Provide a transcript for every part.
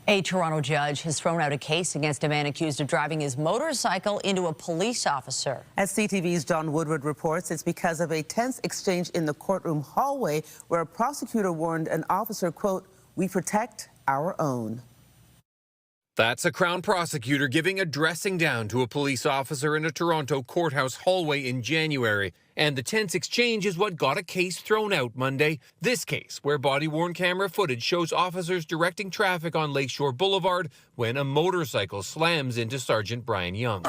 A Toronto judge has thrown out a case against a man accused of driving his motorcycle into a police officer. As CTV's John Woodward reports, it's because of a tense exchange in the courtroom hallway where a prosecutor warned an officer, quote, "We protect our own." That's a Crown prosecutor giving a dressing down to a police officer in a Toronto courthouse hallway in January. And the tense exchange is what got a case thrown out Monday. This case, where body-worn camera footage shows officers directing traffic on Lakeshore Boulevard when a motorcycle slams into Sergeant Brian Young.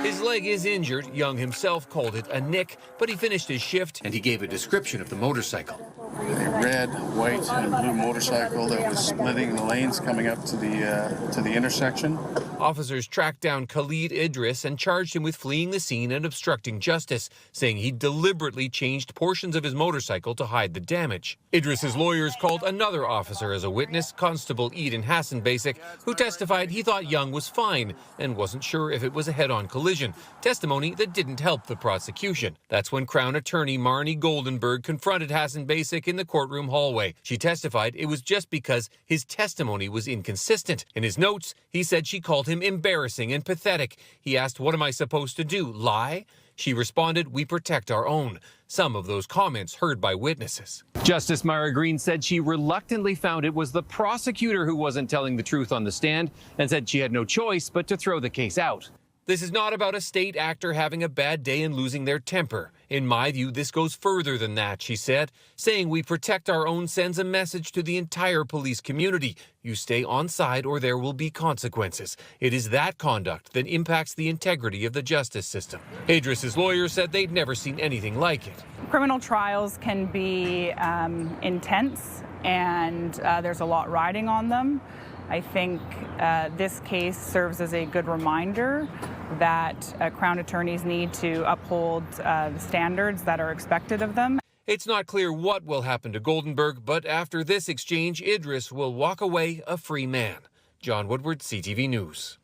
His leg is injured. Young himself called it a nick, but he finished his shift and he gave a description of the motorcycle. A red, white, and blue motorcycle that was splitting the lanes coming up to the intersection. Officers tracked down Khalid Idris and charged him with fleeing the scene and obstructing justice, saying he deliberately changed portions of his motorcycle to hide the damage. Idris's lawyers called another officer as a witness, Constable Eden Hassan Basic, who testified he thought Young was fine and wasn't sure if it was a head-on collision, testimony that didn't help the prosecution. That's when Crown attorney Marnie Goldenberg confronted Hassan Basic in the courtroom hallway. She testified it was just because his testimony was inconsistent. In his notes, he said she called him embarrassing and pathetic. He asked, "What am I supposed to do, lie?" She responded, "We protect our own." Some of those comments heard by witnesses. Justice Myra Green said she reluctantly found it was the prosecutor who wasn't telling the truth on the stand and said she had no choice but to throw the case out. This is not about a state actor having a bad day and losing their temper. In my view, this goes further than that, she said. Saying we protect our own sends a message to the entire police community. You stay on side or there will be consequences. It is that conduct that impacts the integrity of the justice system. Idris's lawyer said they'd never seen anything like it. Criminal trials can be intense, and there's a lot riding on them. I think this case serves as a good reminder that Crown attorneys need to uphold the standards that are expected of them. It's not clear what will happen to Goldenberg, but after this exchange, Idris will walk away a free man. John Woodward, CTV News.